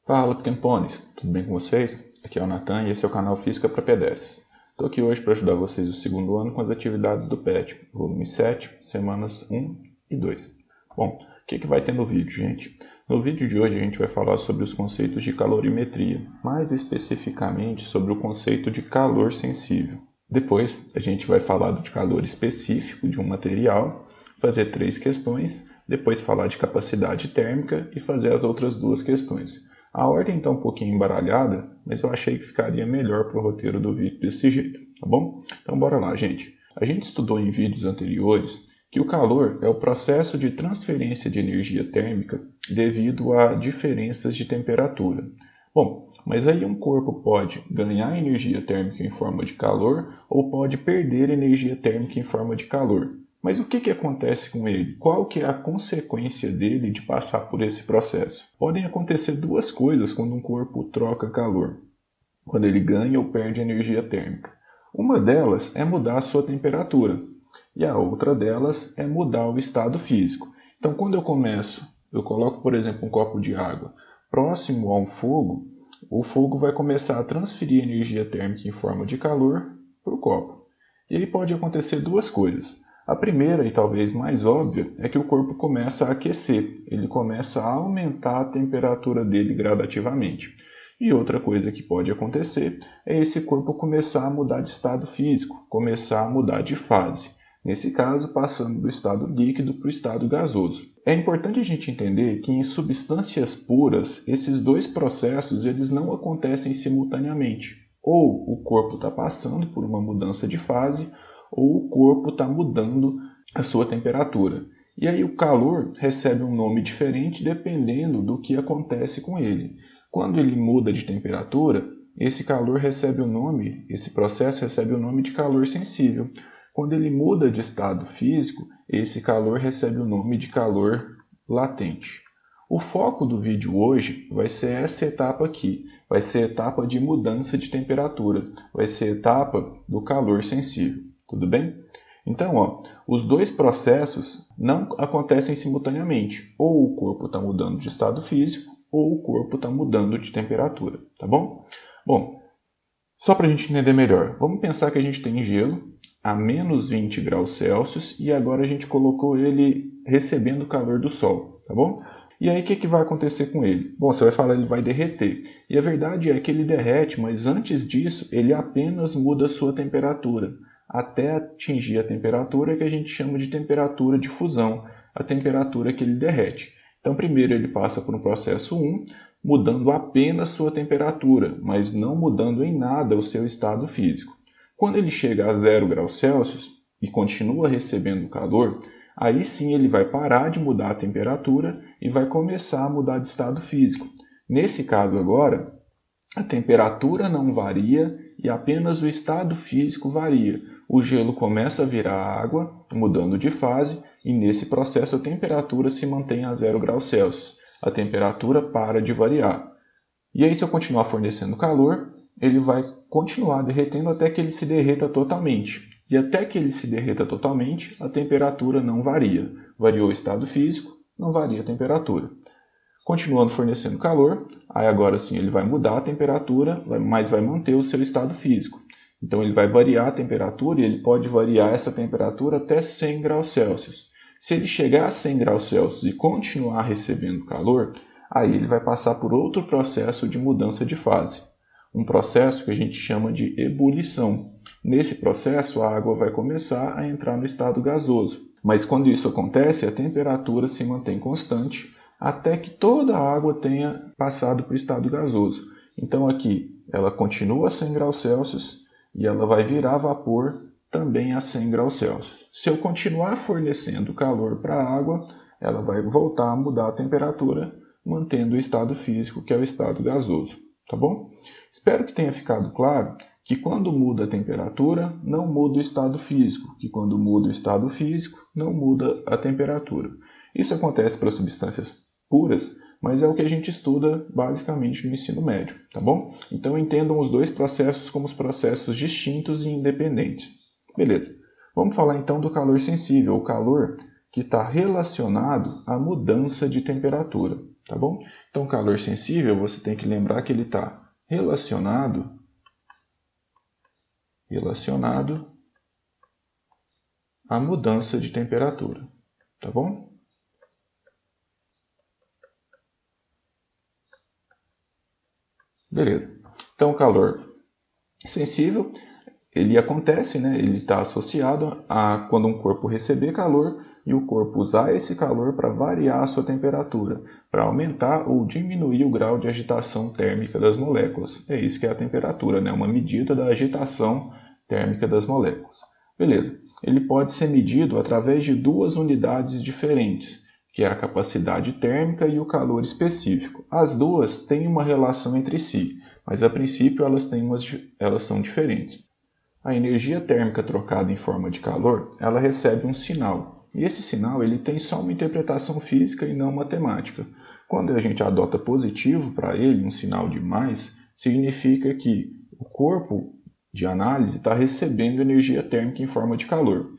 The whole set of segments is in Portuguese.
Fala, Pequeno Pôneis, tudo bem com vocês? Aqui é o Natan e esse é o canal Física para Pedestres. Estou aqui hoje para ajudar vocês o segundo ano com as atividades do PET, volume 7, semanas 1 e 2. Bom, o que vai ter no vídeo, gente? No vídeo de hoje a gente vai falar sobre os conceitos de calorimetria, mais especificamente sobre o conceito de calor sensível. Depois a gente vai falar de calor específico de um material, fazer 3 questões, depois falar de capacidade térmica e fazer as outras 2 questões. A ordem está um pouquinho embaralhada, mas eu achei que ficaria melhor para o roteiro do vídeo desse jeito, tá bom? Então bora lá, gente. A gente estudou em vídeos anteriores que o calor é o processo de transferência de energia térmica devido a diferenças de temperatura. Bom, mas aí um corpo pode ganhar energia térmica em forma de calor ou pode perder energia térmica em forma de calor. Mas o que acontece com ele? Qual que é a consequência dele de passar por esse processo? Podem acontecer 2 coisas quando um corpo troca calor, quando ele ganha ou perde energia térmica. Uma delas é mudar a sua temperatura e a outra delas é mudar o estado físico. Então, quando eu coloco, por exemplo, um copo de água próximo a um fogo, o fogo vai começar a transferir energia térmica em forma de calor para o copo. E aí pode acontecer 2 coisas. A primeira e talvez mais óbvia é que o corpo começa a aquecer, ele começa a aumentar a temperatura dele gradativamente. E outra coisa que pode acontecer é esse corpo começar a mudar de estado físico, começar a mudar de fase. Nesse caso, passando do estado líquido para o estado gasoso. É importante a gente entender que em substâncias puras, esses 2 processos eles não acontecem simultaneamente. Ou o corpo está passando por uma mudança de fase, ou o corpo está mudando a sua temperatura. E aí o calor recebe um nome diferente dependendo do que acontece com ele. Quando ele muda de temperatura, esse calor recebe o nome, esse processo recebe o nome de calor sensível. Quando ele muda de estado físico, esse calor recebe o nome de calor latente. O foco do vídeo hoje vai ser essa etapa aqui, vai ser a etapa de mudança de temperatura, vai ser a etapa do calor sensível. Tudo bem? Então, os 2 processos não acontecem simultaneamente. Ou o corpo está mudando de estado físico, ou o corpo está mudando de temperatura. Tá bom? Bom, só para a gente entender melhor, vamos pensar que a gente tem gelo a menos 20 graus Celsius e agora a gente colocou ele recebendo o calor do sol. Tá bom? E aí o que vai acontecer com ele? Bom, você vai falar que ele vai derreter. E a verdade é que ele derrete, mas antes disso ele apenas muda a sua temperatura, até atingir a temperatura que a gente chama de temperatura de fusão, a temperatura que ele derrete. Então, primeiro ele passa por um processo 1, mudando apenas sua temperatura, mas não mudando em nada o seu estado físico. Quando ele chega a 0 graus Celsius e continua recebendo calor, aí sim ele vai parar de mudar a temperatura e vai começar a mudar de estado físico. Nesse caso agora, a temperatura não varia e apenas o estado físico varia. O gelo começa a virar água, mudando de fase, e nesse processo a temperatura se mantém a 0 graus Celsius. A temperatura para de variar. E aí, se eu continuar fornecendo calor, ele vai continuar derretendo até que ele se derreta totalmente. E até que ele se derreta totalmente, a temperatura não varia. Variou o estado físico, não varia a temperatura. Continuando fornecendo calor, aí agora sim ele vai mudar a temperatura, mas vai manter o seu estado físico. Então ele vai variar a temperatura e ele pode variar essa temperatura até 100 graus Celsius. Se ele chegar a 100 graus Celsius e continuar recebendo calor, aí ele vai passar por outro processo de mudança de fase. Um processo que a gente chama de ebulição. Nesse processo, a água vai começar a entrar no estado gasoso. Mas quando isso acontece, a temperatura se mantém constante até que toda a água tenha passado para o estado gasoso. Então aqui ela continua a 100 graus Celsius e ela vai virar vapor também a 100 graus Celsius. Se eu continuar fornecendo calor para a água, ela vai voltar a mudar a temperatura, mantendo o estado físico, que é o estado gasoso. Tá bom? Espero que tenha ficado claro que quando muda a temperatura, não muda o estado físico, que quando muda o estado físico, não muda a temperatura. Isso acontece para substâncias puras, mas é o que a gente estuda basicamente no ensino médio, tá bom? Então entendam os 2 processos como os processos distintos e independentes. Beleza. Vamos falar então do calor sensível, o calor que está relacionado à mudança de temperatura, tá bom? Então, calor sensível, você tem que lembrar que ele está relacionado à mudança de temperatura, tá bom? Beleza. Então, o calor sensível, ele acontece, né? Ele está associado a quando um corpo receber calor e o corpo usar esse calor para variar a sua temperatura, para aumentar ou diminuir o grau de agitação térmica das moléculas. É isso que é a temperatura, né? Uma medida da agitação térmica das moléculas. Beleza. Ele pode ser medido através de duas unidades diferentes, que é a capacidade térmica e o calor específico. As duas têm uma relação entre si, mas a princípio elas são diferentes. A energia térmica trocada em forma de calor, ela recebe um sinal. E esse sinal ele tem só uma interpretação física e não matemática. Quando a gente adota positivo para ele, um sinal de mais, significa que o corpo de análise está recebendo energia térmica em forma de calor.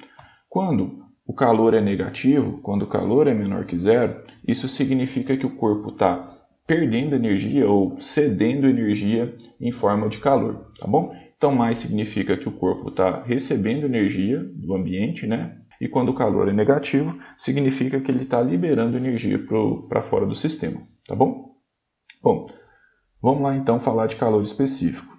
Quando o calor é negativo, quando o calor é menor que zero, isso significa que o corpo está perdendo energia ou cedendo energia em forma de calor, tá bom? Então, mais significa que o corpo está recebendo energia do ambiente, né? E quando o calor é negativo, significa que ele está liberando energia para fora do sistema, tá bom? Bom, vamos lá então falar de calor específico.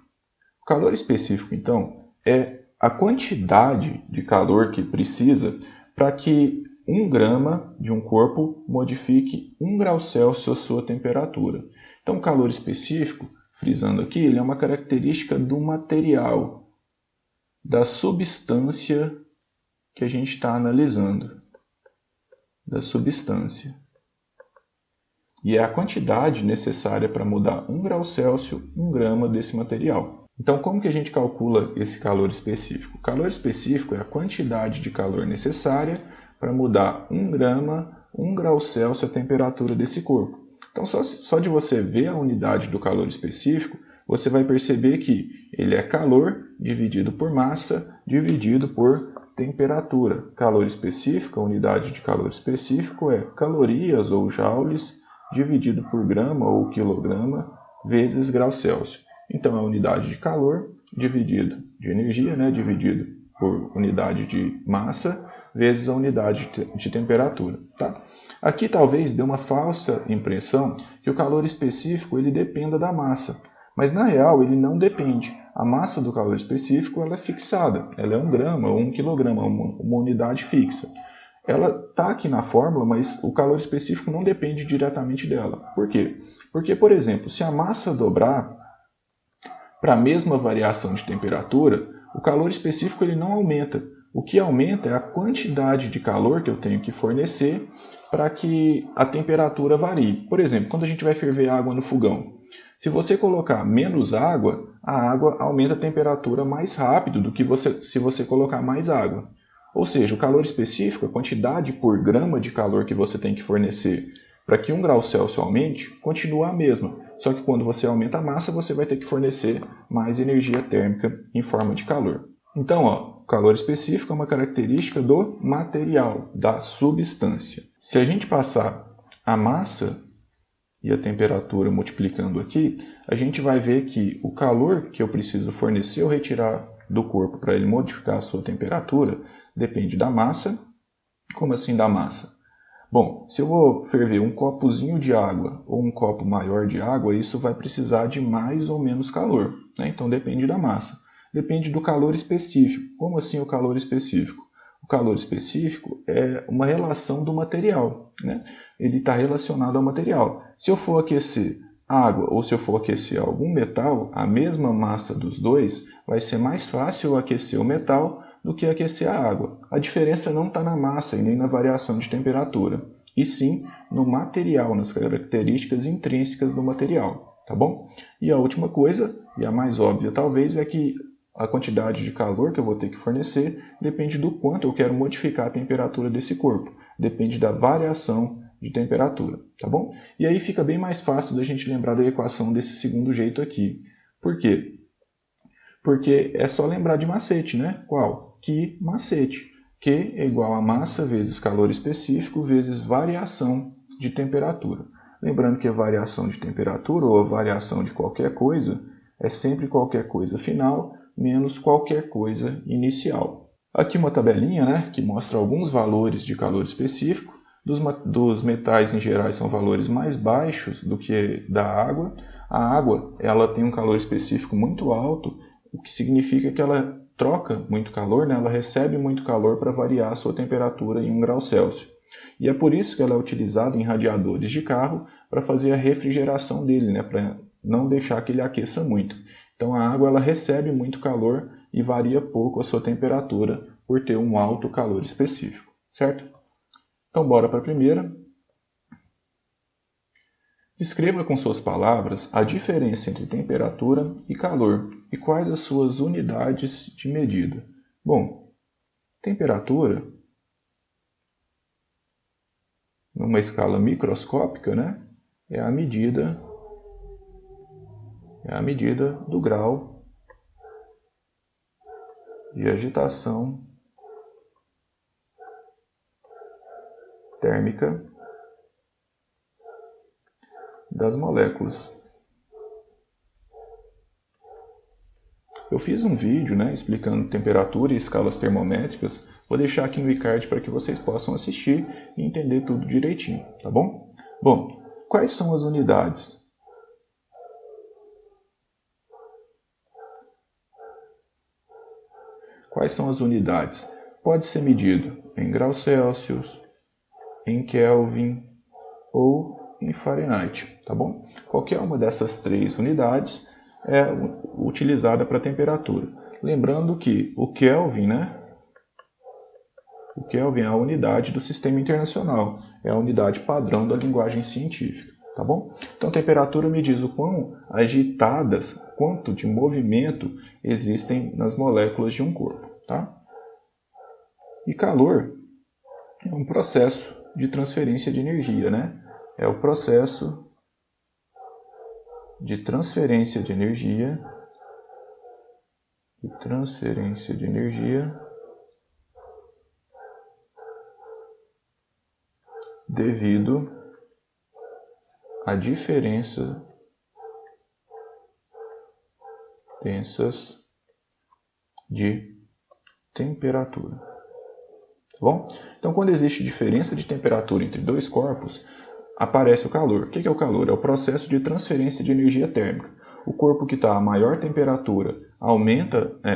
O calor específico, então, é a quantidade de calor que precisa para que 1 grama de um corpo modifique 1 grau Celsius a sua temperatura. Então, o calor específico, frisando aqui, ele é uma característica do material, da substância que a gente está analisando, da substância. E é a quantidade necessária para mudar 1 grau Celsius, 1 grama desse material. Então, como que a gente calcula esse calor específico? O calor específico é a quantidade de calor necessária para mudar 1 grama, 1 grau Celsius a temperatura desse corpo. Então, só de você ver a unidade do calor específico, você vai perceber que ele é calor dividido por massa, dividido por temperatura. Calor específico, a unidade de calor específico é calorias ou joules dividido por grama ou quilograma vezes grau Celsius. Então, a unidade de calor dividido de energia, né, dividido por unidade de massa vezes a unidade de temperatura. Tá? Aqui talvez dê uma falsa impressão que o calor específico ele dependa da massa. Mas na real ele não depende. A massa do calor específico ela é fixada. Ela é 1 grama ou 1 quilograma, uma unidade fixa. Ela está aqui na fórmula, mas o calor específico não depende diretamente dela. Por quê? Porque, por exemplo, se a massa dobrar para a mesma variação de temperatura, o calor específico ele não aumenta. O que aumenta é a quantidade de calor que eu tenho que fornecer para que a temperatura varie. Por exemplo, quando a gente vai ferver água no fogão, se você colocar menos água, a água aumenta a temperatura mais rápido do que se você colocar mais água. Ou seja, o calor específico, a quantidade por grama de calor que você tem que fornecer para que 1 grau Celsius aumente, continua a mesma. Só que quando você aumenta a massa, você vai ter que fornecer mais energia térmica em forma de calor. Então, o calor específico é uma característica do material, da substância. Se a gente passar a massa e a temperatura multiplicando aqui, a gente vai ver que o calor que eu preciso fornecer ou retirar do corpo para ele modificar a sua temperatura depende da massa. Como assim da massa? Bom, se eu vou ferver um copozinho de água ou um copo maior de água, isso vai precisar de mais ou menos calor, né? Então depende da massa. Depende do calor específico. Como assim o calor específico? O calor específico é uma relação do material, né? Ele está relacionado ao material. Se eu for aquecer água ou se eu for aquecer algum metal, a mesma massa dos dois, vai ser mais fácil aquecer o metal do que aquecer a água. A diferença não está na massa e nem na variação de temperatura, e sim no material, nas características intrínsecas do material, tá bom? E a última coisa, e a mais óbvia talvez, é que a quantidade de calor que eu vou ter que fornecer depende do quanto eu quero modificar a temperatura desse corpo. Depende da variação de temperatura, tá bom? E aí fica bem mais fácil da gente lembrar da equação desse segundo jeito aqui. Por quê? Porque é só lembrar de macete, né? Qual? Q macete. Q é igual a massa vezes calor específico vezes variação de temperatura. Lembrando que a variação de temperatura ou a variação de qualquer coisa é sempre qualquer coisa final menos qualquer coisa inicial. Aqui uma tabelinha, né, que mostra alguns valores de calor específico. Dos metais em geral são valores mais baixos do que da água. A água ela tem um calor específico muito alto, o que significa que ela troca muito calor, né? Ela recebe muito calor para variar a sua temperatura em 1 grau Celsius. E é por isso que ela é utilizada em radiadores de carro para fazer a refrigeração dele, né? Para não deixar que ele aqueça muito. Então a água ela recebe muito calor e varia pouco a sua temperatura por ter um alto calor específico, certo? Então bora para a primeira. Descreva com suas palavras a diferença entre temperatura e calor e quais as suas unidades de medida. Bom, temperatura, numa escala microscópica, né, é a medida do grau de agitação térmica das moléculas. Eu fiz um vídeo, né, explicando temperatura e escalas termométricas. Vou deixar aqui no iCard para que vocês possam assistir e entender tudo direitinho, tá bom? Bom, quais são as unidades? Quais são as unidades? Pode ser medido em graus Celsius, em Kelvin ou em Fahrenheit, tá bom? Qualquer uma dessas 3 unidades é utilizada para temperatura. Lembrando que o Kelvin, né? O Kelvin é a unidade do sistema internacional, é a unidade padrão da linguagem científica, tá bom? Então, temperatura me diz o quão agitadas, quanto de movimento existem nas moléculas de um corpo, tá? E calor é um processo de transferência de energia, né? É o processo de transferência de energia devido à diferenças de temperatura. Tá bom? Então, quando existe diferença de temperatura entre 2 corpos, aparece o calor. O que é o calor? É o processo de transferência de energia térmica. O corpo que está a maior temperatura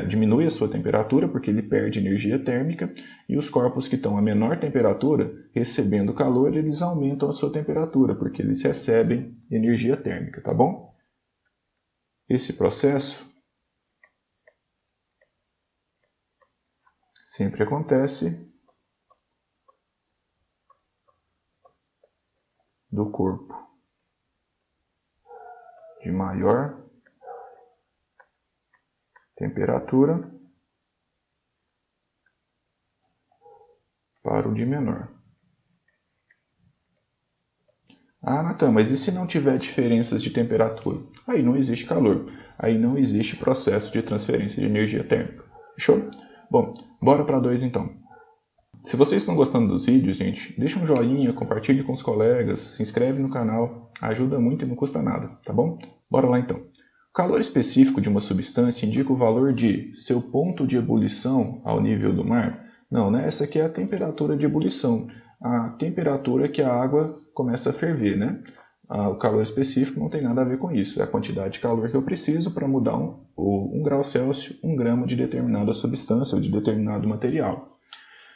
diminui a sua temperatura porque ele perde energia térmica, e os corpos que estão a menor temperatura, recebendo calor, eles aumentam a sua temperatura porque eles recebem energia térmica, tá bom? Esse processo sempre acontece do corpo de maior temperatura para o de menor. Ah, Natan, mas e se não tiver diferenças de temperatura? Aí não existe calor, aí não existe processo de transferência de energia térmica. Fechou? Bom, bora para 2 então. Se vocês estão gostando dos vídeos, gente, deixa um joinha, compartilhe com os colegas, se inscreve no canal, ajuda muito e não custa nada, tá bom? Bora lá então. O calor específico de uma substância indica o valor de seu ponto de ebulição ao nível do mar? Não, né? Essa aqui é a temperatura de ebulição, a temperatura que a água começa a ferver, né? O calor específico não tem nada a ver com isso, é a quantidade de calor que eu preciso para mudar 1 grau Celsius, 1 grama de determinada substância ou de determinado material.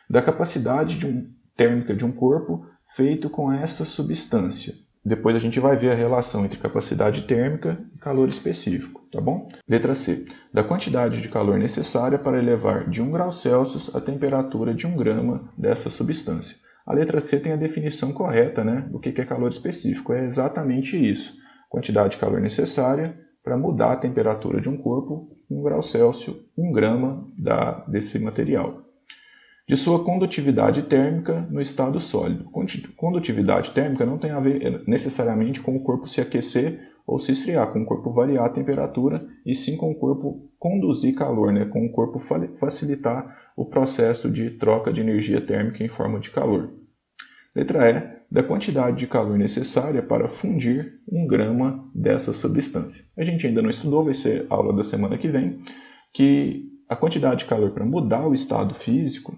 Da capacidade térmica de um corpo feito com essa substância. Depois a gente vai ver a relação entre capacidade térmica e calor específico, tá bom? Letra C. Da quantidade de calor necessária para elevar de 1 grau Celsius a temperatura de 1 grama dessa substância. A letra C tem a definição correta, né, do que é calor específico. É exatamente isso. Quantidade de calor necessária para mudar a temperatura de um corpo em 1 grau Celsius, 1 grama desse material. De sua condutividade térmica no estado sólido. Condutividade térmica não tem a ver necessariamente com o corpo se aquecer ou se esfriar, com o corpo variar a temperatura, e sim com o corpo conduzir calor, né? Com o corpo facilitar o processo de troca de energia térmica em forma de calor. Letra E. da quantidade de calor necessária para fundir 1 grama dessa substância. A gente ainda não estudou, vai ser aula da semana que vem, que a quantidade de calor para mudar o estado físico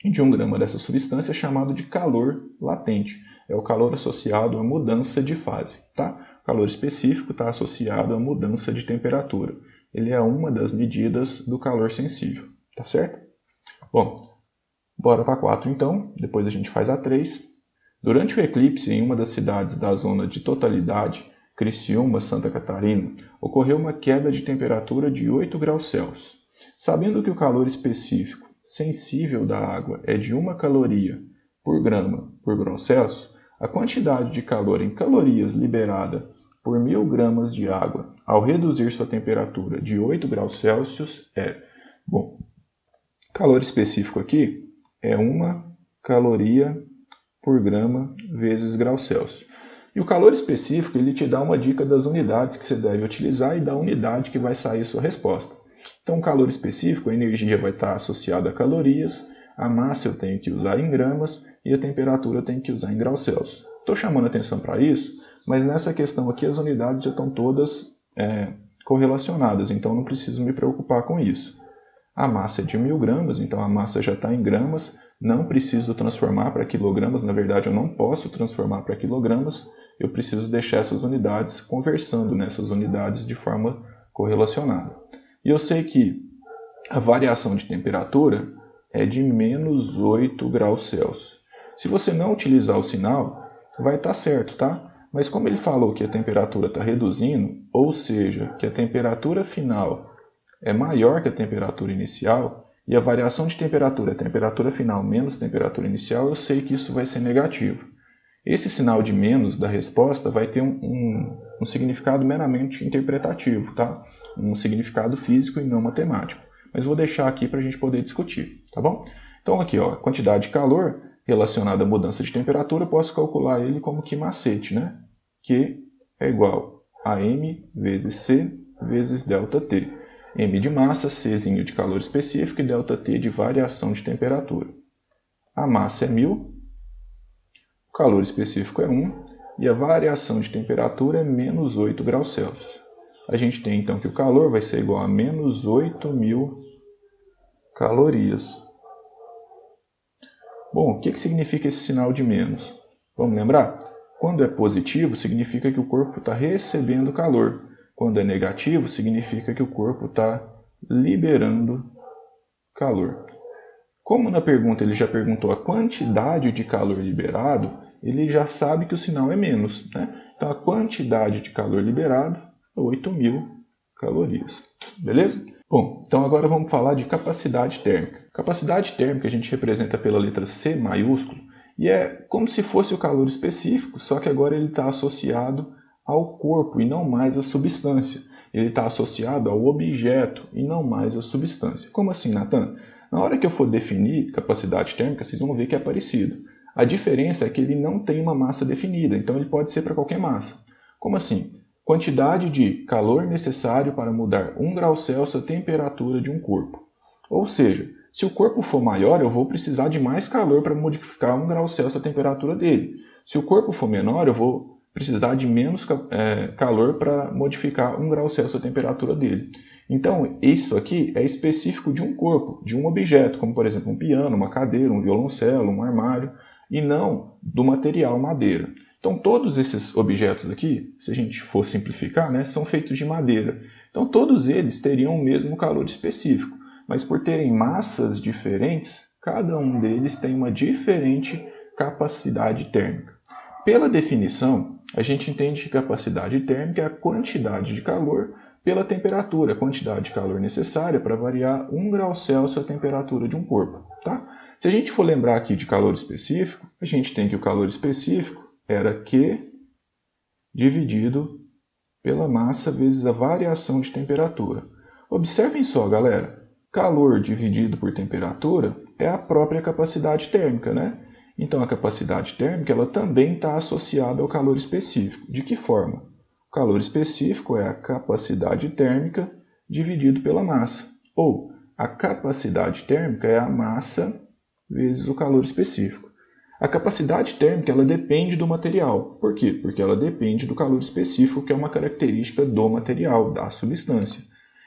de 1 grama dessa substância é chamado de calor latente. É o calor associado à mudança de fase. Tá? O calor específico está associado à mudança de temperatura. Ele é uma das medidas do calor sensível. Tá certo? Bom, bora para a 4 então, depois a gente faz a 3. Durante o eclipse em uma das cidades da zona de totalidade, Criciúma, Santa Catarina, ocorreu uma queda de temperatura de 8 graus Celsius. Sabendo que o calor específico sensível da água é de 1 caloria por grama por grau Celsius, a quantidade de calor em calorias liberada por 1000 gramas de água ao reduzir sua temperatura de 8 graus Celsius é... Bom, calor específico aqui é 1 caloria por grama vezes grau Celsius. E o calor específico ele te dá uma dica das unidades que você deve utilizar e da unidade que vai sair sua resposta. Então, o calor específico, a energia vai estar associada a calorias, a massa eu tenho que usar em gramas e a temperatura eu tenho que usar em graus Celsius. Estou chamando atenção para isso, mas nessa questão aqui as unidades já estão todas correlacionadas, então não preciso me preocupar com isso. A massa é de 1000 gramas, então a massa já está em gramas, não preciso transformar para quilogramas, na verdade eu não posso transformar para quilogramas, eu preciso deixar essas unidades conversando nessas unidades de forma correlacionada. E eu sei que a variação de temperatura é de menos 8 graus Celsius. Se você não utilizar o sinal, vai estar certo, tá? Mas como ele falou que a temperatura está reduzindo, ou seja, que a temperatura final é maior que a temperatura inicial, e a variação de temperatura é temperatura final menos temperatura inicial, eu sei que isso vai ser negativo. Esse sinal de menos da resposta vai ter um significado meramente interpretativo, tá? Um significado físico e não matemático. Mas vou deixar aqui para a gente poder discutir, tá bom? Então aqui, ó, a quantidade de calor relacionada à mudança de temperatura, eu posso calcular ele como que macete, né? Que é igual a M vezes C vezes ΔT. M de massa, Czinho de calor específico e ΔT de variação de temperatura. A massa é 1000, o calor específico é 1 e a variação de temperatura é menos 8 graus Celsius. A gente tem então que o calor vai ser igual a menos 8.000 calorias. Bom, o que significa esse sinal de menos? Vamos lembrar? Quando é positivo, significa que o corpo está recebendo calor. Quando é negativo, significa que o corpo está liberando calor. Como na pergunta ele já perguntou a quantidade de calor liberado, ele já sabe que o sinal é menos, né? Então a quantidade de calor liberado é 8.000 calorias. Beleza? Bom, então agora vamos falar de capacidade térmica. Capacidade térmica a gente representa pela letra C maiúsculo e é como se fosse o calor específico, só que agora ele está associado ao corpo e não mais à substância. Ele está associado ao objeto e não mais à substância. Como assim, Nathan? Na hora que eu for definir capacidade térmica, vocês vão ver que é parecido. A diferença é que ele não tem uma massa definida, então ele pode ser para qualquer massa. Como assim? Quantidade de calor necessário para mudar 1 grau Celsius a temperatura de um corpo. Ou seja, se o corpo for maior, eu vou precisar de mais calor para modificar 1 grau Celsius a temperatura dele. Se o corpo for menor, eu vou precisar de menos calor para modificar 1 grau Celsius a temperatura dele. Então, isso aqui é específico de um corpo, de um objeto, como por exemplo um piano, uma cadeira, um violoncelo, um armário, e não do material madeira. Então, todos esses objetos aqui, se a gente for simplificar, né, são feitos de madeira. Então, todos eles teriam o mesmo calor específico, mas por terem massas diferentes, cada um deles tem uma diferente capacidade térmica. Pela definição, a gente entende que capacidade térmica é a quantidade de calor pela temperatura, a quantidade de calor necessária para variar 1 grau Celsius a temperatura de um corpo. Tá? Se a gente for lembrar aqui de calor específico, a gente tem que o calor específico era Q dividido pela massa vezes a variação de temperatura. Observem só, galera. Calor dividido por temperatura é a própria capacidade térmica, né? Então, a capacidade térmica ela também está associada ao calor específico. De que forma? O calor específico é a capacidade térmica dividido pela massa. Ou, a capacidade térmica é a massa vezes o calor específico. A capacidade térmica ela depende do material. Por quê? Porque ela depende do calor específico, que é uma característica do material, da substância.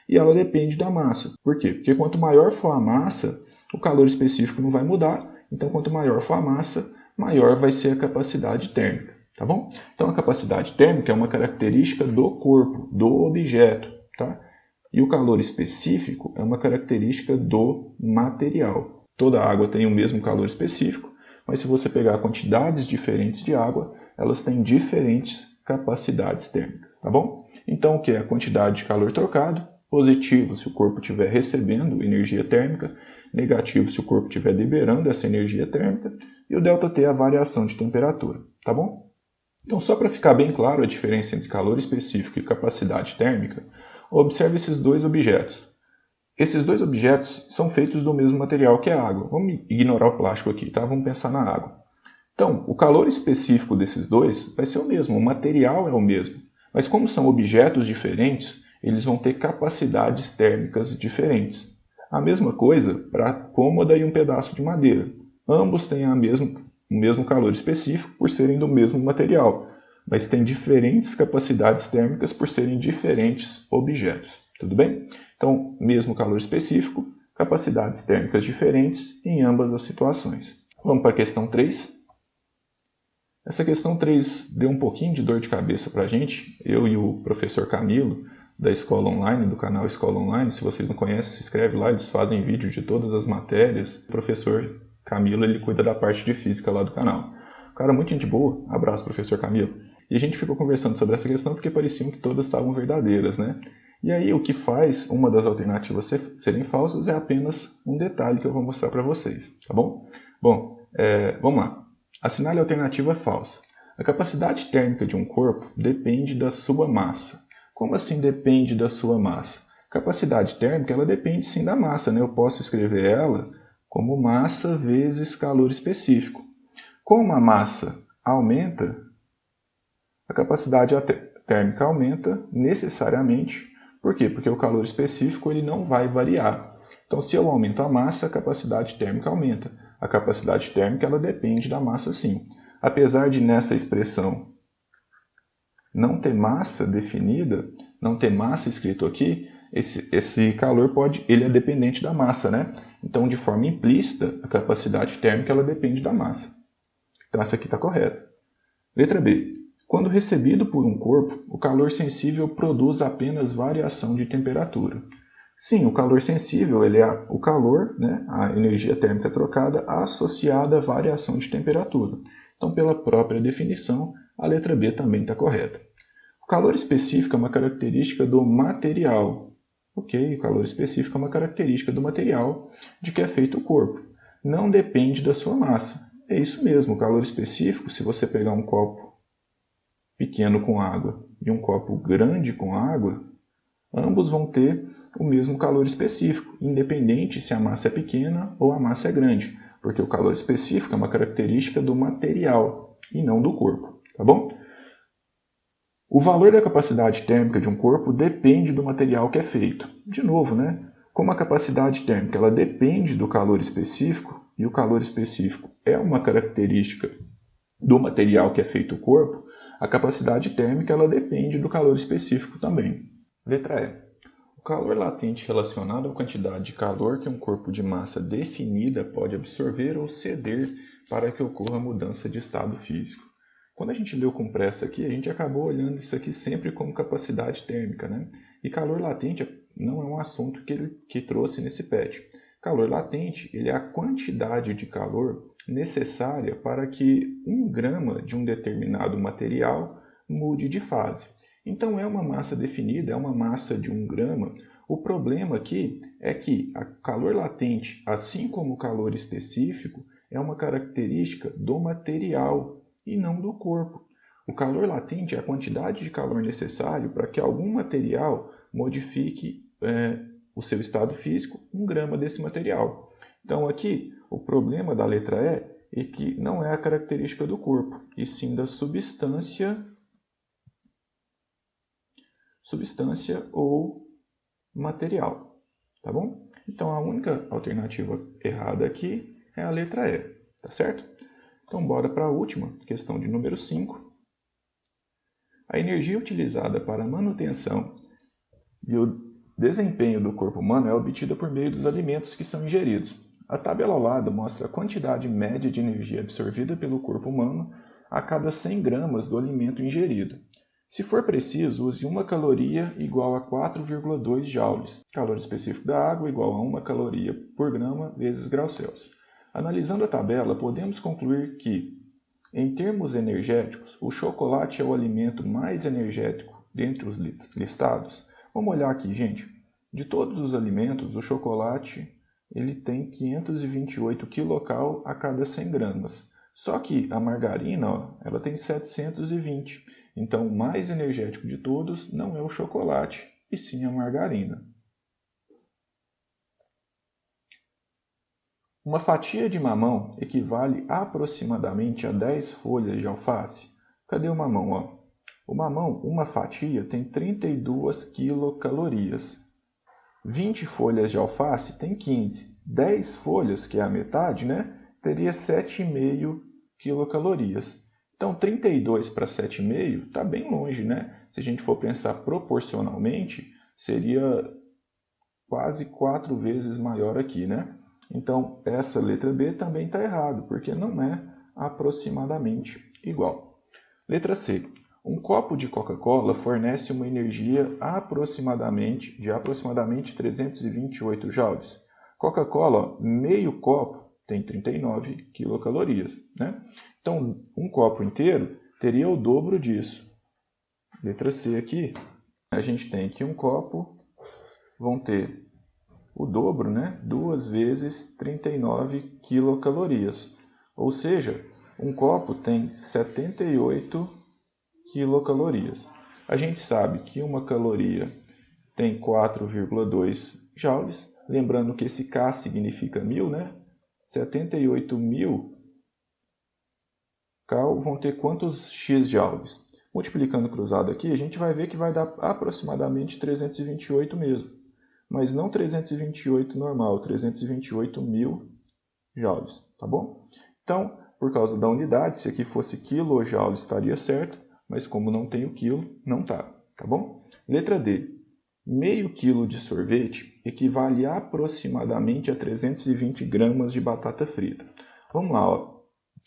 E ela depende da massa. Por quê? Porque quanto maior for a massa, o calor específico não vai mudar. Então, quanto maior for a massa, maior vai ser a capacidade térmica. Tá bom? Então, a capacidade térmica é uma característica do corpo, do objeto. Tá? E o calor específico é uma característica do material. Toda água tem o mesmo calor específico, mas se você pegar quantidades diferentes de água, elas têm diferentes capacidades térmicas, tá bom? Então, o que é a quantidade de calor trocado? Positivo se o corpo estiver recebendo energia térmica, negativo se o corpo estiver liberando essa energia térmica, e o ΔT é a variação de temperatura, tá bom? Então, só para ficar bem claro a diferença entre calor específico e capacidade térmica, observe esses dois objetos. Esses dois objetos são feitos do mesmo material que a água. Vamos ignorar o plástico aqui, tá? Vamos pensar na água. Então, o calor específico desses dois vai ser o mesmo, o material é o mesmo. Mas como são objetos diferentes, eles vão ter capacidades térmicas diferentes. A mesma coisa para a cômoda e um pedaço de madeira. Ambos têm o mesmo calor específico por serem do mesmo material, mas têm diferentes capacidades térmicas por serem diferentes objetos. Tudo bem? Então, mesmo calor específico, capacidades térmicas diferentes em ambas as situações. Vamos para a questão 3. Essa questão 3 deu um pouquinho de dor de cabeça para a gente, eu e o professor Camilo, da Escola Online, do canal Escola Online. Se vocês não conhecem, se inscreve lá, eles fazem vídeo de todas as matérias. O professor Camilo, ele cuida da parte de física lá do canal. Cara, muito gente boa. Abraço, professor Camilo. E a gente ficou conversando sobre essa questão porque pareciam que todas estavam verdadeiras, né? E aí o que faz uma das alternativas serem falsas é apenas um detalhe que eu vou mostrar para vocês, tá bom? Bom, vamos lá. Assinale a alternativa falsa. A capacidade térmica de um corpo depende da sua massa. Como assim depende da sua massa? Capacidade térmica ela depende sim da massa, né? Eu posso escrever ela como massa vezes calor específico. Como a massa aumenta, a capacidade térmica aumenta necessariamente. Por quê? Porque o calor específico ele não vai variar. Então, se eu aumento a massa, a capacidade térmica aumenta. A capacidade térmica ela depende da massa sim. Apesar de nessa expressão não ter massa definida, não ter massa escrito aqui, esse calor ele é dependente da massa, né? Então, de forma implícita, a capacidade térmica ela depende da massa. Então, essa aqui está correta. Letra B. Quando recebido por um corpo, o calor sensível produz apenas variação de temperatura. Sim, o calor sensível ele é o calor, né, a energia térmica trocada, associada à variação de temperatura. Então, pela própria definição, a letra B também está correta. O calor específico é uma característica do material. Ok, o calor específico é uma característica do material de que é feito o corpo. Não depende da sua massa. É isso mesmo, o calor específico, se você pegar um copo pequeno com água e um copo grande com água, ambos vão ter o mesmo calor específico, independente se a massa é pequena ou a massa é grande, porque o calor específico é uma característica do material e não do corpo, tá bom? O valor da capacidade térmica de um corpo depende do material que é feito. De novo, né? Como a capacidade térmica ela depende do calor específico, e o calor específico é uma característica do material que é feito o corpo, a capacidade térmica ela depende do calor específico também. Letra E. O calor latente relacionado à quantidade de calor que um corpo de massa definida pode absorver ou ceder para que ocorra mudança de estado físico. Quando a gente leu com pressa aqui, a gente acabou olhando isso aqui sempre como capacidade térmica, né? E calor latente não é um assunto que trouxe nesse PET. Calor latente ele é a quantidade de calor necessária para que 1 grama de um determinado material mude de fase. Então é uma massa definida, é uma massa de 1 grama. O problema aqui é que o calor latente, assim como o calor específico, é uma característica do material e não do corpo. O calor latente é a quantidade de calor necessário para que algum material modifique o seu estado físico 1 grama desse material. Então aqui o problema da letra E é que não é a característica do corpo, e sim da substância ou material, tá bom? Então a única alternativa errada aqui é a letra E, tá certo? Então, bora para a última, questão de número 5. A energia utilizada para a manutenção e o desempenho do corpo humano é obtida por meio dos alimentos que são ingeridos. A tabela ao lado mostra a quantidade média de energia absorvida pelo corpo humano a cada 100 gramas do alimento ingerido. Se for preciso, use 1 caloria igual a 4,2 joules. Calor específico da água igual a 1 caloria por grama vezes graus Celsius. Analisando a tabela, podemos concluir que, em termos energéticos, o chocolate é o alimento mais energético dentre os listados. Vamos olhar aqui, gente. De todos os alimentos, o chocolate ele tem 528 kcal a cada 100 gramas. Só que a margarina ela tem 720. Então, o mais energético de todos não é o chocolate, e sim a margarina. Uma fatia de mamão equivale aproximadamente a 10 folhas de alface. Cadê o mamão? Ó? O mamão, uma fatia, tem 32 quilocalorias. 20 folhas de alface tem 15. 10 folhas, que é a metade, teria 7,5 quilocalorias. Então, 32 para 7,5 está bem longe, Se a gente for pensar proporcionalmente, seria quase 4 vezes maior aqui, Então, essa letra B também está errado, porque não é aproximadamente igual. Letra C. Um copo de Coca-Cola fornece uma energia de aproximadamente 328 joules. Coca-Cola, meio copo, tem 39 quilocalorias, Então, um copo inteiro teria o dobro disso. Letra C aqui, a gente tem que um copo vão ter o dobro, 2 vezes 39 quilocalorias. Ou seja, um copo tem 78 quilocalorias. A gente sabe que uma caloria tem 4,2 joules. Lembrando que esse K significa 1000, 78.000 cal vão ter quantos x joules? Multiplicando cruzado aqui, a gente vai ver que vai dar aproximadamente 328 mesmo. Mas não 328 normal, 328.000 joules, tá bom? Então, por causa da unidade, se aqui fosse quilojoule estaria certo, mas como não tem o quilo, não tá bom? Letra D. Meio quilo de sorvete equivale aproximadamente a 320 gramas de batata frita. Vamos lá, ó.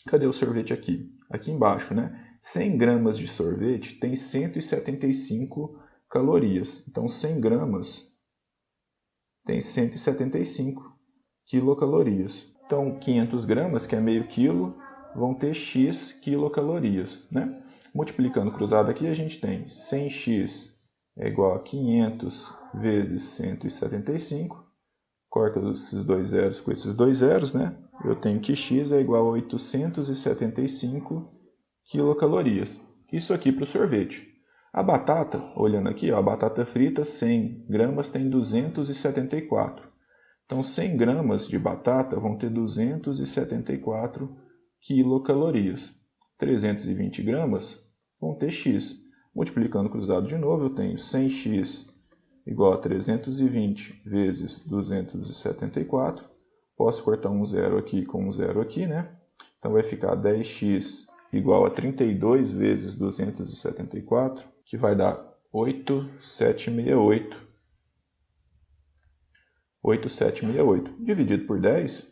Cadê o sorvete aqui? Aqui embaixo, 100 gramas de sorvete tem 175 calorias. Então, 100 gramas tem 175 quilocalorias. Então, 500 gramas, que é meio quilo, vão ter x quilocalorias, Multiplicando cruzado aqui, a gente tem 100x é igual a 500 vezes 175. Corta esses dois zeros com esses dois zeros, Eu tenho que x é igual a 875 quilocalorias. Isso aqui para o sorvete. A batata, olhando aqui, a batata frita, 100 gramas tem 274. Então, 100 gramas de batata vão ter 274 quilocalorias. 320 gramas vão ter x. Multiplicando cruzado de novo, eu tenho 100x igual a 320 vezes 274. Posso cortar um zero aqui com um zero aqui, Então, vai ficar 10x igual a 32 vezes 274, que vai dar 8,768. 8,768. Dividido por 10,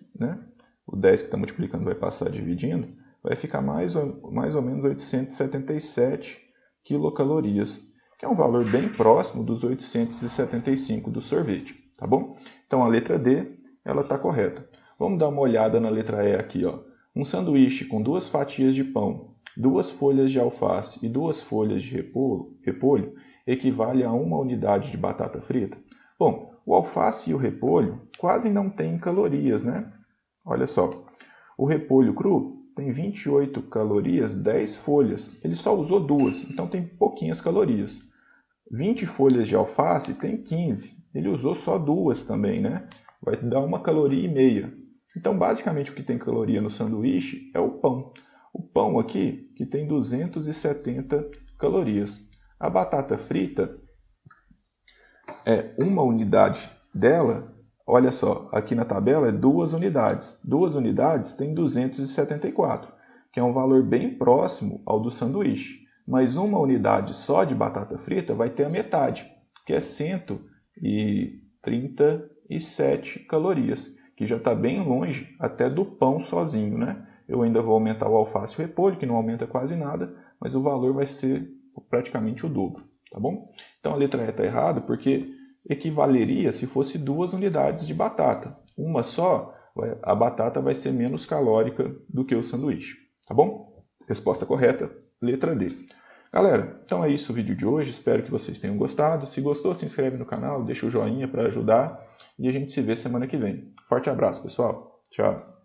O 10 que está multiplicando vai passar dividindo, vai ficar mais ou menos 877 quilocalorias, que é um valor bem próximo dos 875 do sorvete, tá bom? Então, a letra D, ela está correta. Vamos dar uma olhada na letra E aqui, ó. Um sanduíche com 2 fatias de pão, 2 folhas de alface e 2 folhas de repolho equivale a 1 unidade de batata frita. Bom, o alface e o repolho quase não têm calorias, Olha só, o repolho cru tem 28 calorias, 10 folhas. Ele só usou 2, então tem pouquinhas calorias. 20 folhas de alface tem 15. Ele usou só 2 também, Vai dar 1,5 caloria. Então, basicamente, o que tem caloria no sanduíche é o pão. O pão aqui, que tem 270 calorias. A batata frita, uma unidade dela, olha só, aqui na tabela é 2 unidades. 2 unidades tem 274. que é um valor bem próximo ao do sanduíche. Mas uma unidade só de batata frita vai ter a metade, que é 137 calorias, que já está bem longe até do pão sozinho, né? Eu ainda vou aumentar o alface e o repolho, que não aumenta quase nada, mas o valor vai ser praticamente o dobro, tá bom? Então a letra E está errada porque equivaleria se fosse 2 unidades de batata. Uma só, a batata vai ser menos calórica do que o sanduíche, tá bom? Resposta correta, letra D. Galera, então é isso o vídeo de hoje, espero que vocês tenham gostado. Se gostou, se inscreve no canal, deixa o joinha para ajudar e a gente se vê semana que vem. Forte abraço, pessoal. Tchau.